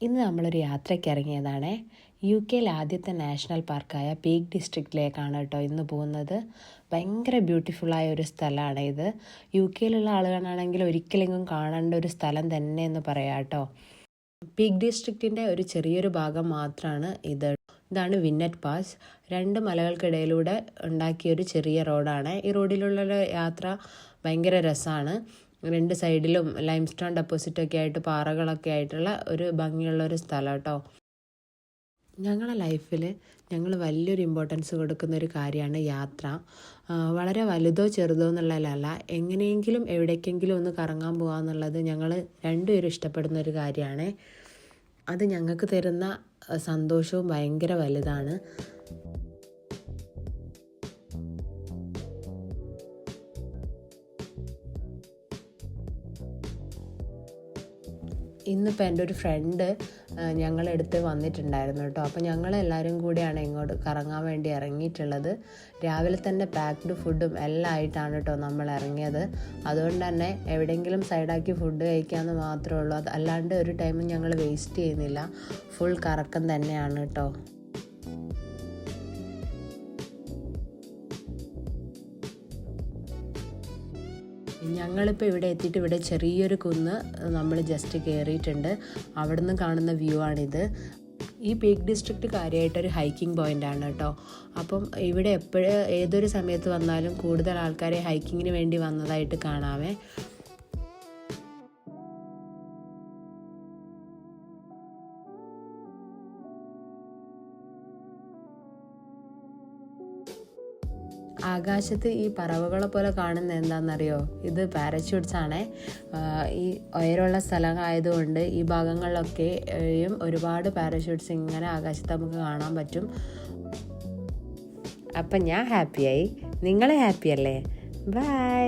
ഇന്ന് നമ്മളൊരു യാത്രയ്ക്ക് ഇറങ്ങിയതാണ്. യുകെയിലെ ആദ്യത്തെ നാഷണൽ പാർക്കായ പീക്ക് ഡിസ്ട്രിക്റ്റിലേക്കാണ് കേട്ടോ ഇന്ന് പോകുന്നത്. ഭയങ്കര ബ്യൂട്ടിഫുള്ളായ ഒരു സ്ഥലമാണ് ഇത്. യുകെയിലുള്ള ആളുകളാണെങ്കിൽ ഒരിക്കലെങ്കിലും കാണേണ്ട ഒരു സ്ഥലം തന്നെ എന്ന് പറയാം കേട്ടോ. പീക്ക് ഡിസ്ട്രിക്റ്റിൻ്റെ ഒരു ചെറിയൊരു ഭാഗം മാത്രമാണ് ഇത്. ഇതാണ് വിന്നറ്റ് പാസ്. 2 മലകൾക്കിടയിലൂടെ ഉണ്ടാക്കിയൊരു ചെറിയ റോഡാണ്. ഈ റോഡിലുള്ള യാത്ര ഭയങ്കര രസമാണ്. 2 സൈഡിലും ലൈംസ്റ്റോൺ ഡെപ്പോസിറ്റൊക്കെ ആയിട്ട് പാറകളൊക്കെ ആയിട്ടുള്ള ഒരു ഭംഗിയുള്ള ഒരു സ്ഥലം കേട്ടോ. ഞങ്ങളുടെ ലൈഫിൽ ഞങ്ങൾ വലിയൊരു ഇമ്പോർട്ടൻസ് കൊടുക്കുന്ന ഒരു കാര്യമാണ് യാത്ര. വളരെ വലുതോ ചെറുതോ എന്നുള്ളതല്ല, എങ്ങനെയെങ്കിലും എവിടേക്കെങ്കിലും ഒന്ന് കറങ്ങാൻ പോകുക എന്നുള്ളത് ഞങ്ങൾ രണ്ടുപേരും ഇഷ്ടപ്പെടുന്ന ഒരു കാര്യമാണ്. അത് ഞങ്ങൾക്ക് തരുന്ന സന്തോഷവും ഭയങ്കര വലുതാണ്. ഇന്നിപ്പോൾ എൻ്റെ ഒരു ഫ്രണ്ട് ഞങ്ങളടുത്ത് വന്നിട്ടുണ്ടായിരുന്നു കേട്ടോ. അപ്പോൾ ഞങ്ങളെല്ലാവരും കൂടിയാണ് ഇങ്ങോട്ട് കറങ്ങാൻ വേണ്ടി ഇറങ്ങിയിട്ടുള്ളത്. രാവിലെ തന്നെ പാക്ക്ഡ് ഫുഡും എല്ലാം ആയിട്ടാണ് കേട്ടോ നമ്മൾ ഇറങ്ങിയത്. അതുകൊണ്ട് തന്നെ എവിടെയെങ്കിലും സൈഡാക്കി ഫുഡ് കഴിക്കാമെന്ന് മാത്രമേ ഉള്ളൂ. അല്ലാണ്ട് ഒരു ടൈമും ഞങ്ങൾ വേസ്റ്റ് ചെയ്യുന്നില്ല. ഫുൾ കറക്കം തന്നെയാണ് കേട്ടോ. ഞങ്ങളിപ്പോൾ ഇവിടെ എത്തിയിട്ട് ഇവിടെ ചെറിയൊരു കുന്ന് നമ്മൾ ജസ്റ്റ് കയറിയിട്ടുണ്ട്. അവിടെ നിന്ന് കാണുന്ന വ്യൂ ആണിത്. ഈ പീക്ക് ഡിസ്ട്രിക്റ്റ് കാര്യമായിട്ടൊരു ഹൈക്കിംഗ് പോയിൻ്റാണ് കേട്ടോ. അപ്പം ഇവിടെ ഏതൊരു സമയത്ത് വന്നാലും കൂടുതൽ ആൾക്കാരെ ഹൈക്കിങ്ങിന് വേണ്ടി വന്നതായിട്ട് കാണാമേ. ആകാശത്ത് ഈ പറവകളെ പോലെ കാണുന്ന എന്താണെന്നറിയോ? ഇത് പാരച്യൂട്ട്സ് ആണ്. ഈ ഉയരമുള്ള സ്ഥലമായതുകൊണ്ട് ഈ ഭാഗങ്ങളിലൊക്കെയും ഒരുപാട് പാരച്യൂട്ട്സ് ഇങ്ങനെ ആകാശത്ത് നമുക്ക് കാണാൻ പറ്റും. അപ്പം ഞാൻ ഹാപ്പിയായി. നിങ്ങൾ ഹാപ്പിയല്ലേ? ബൈ.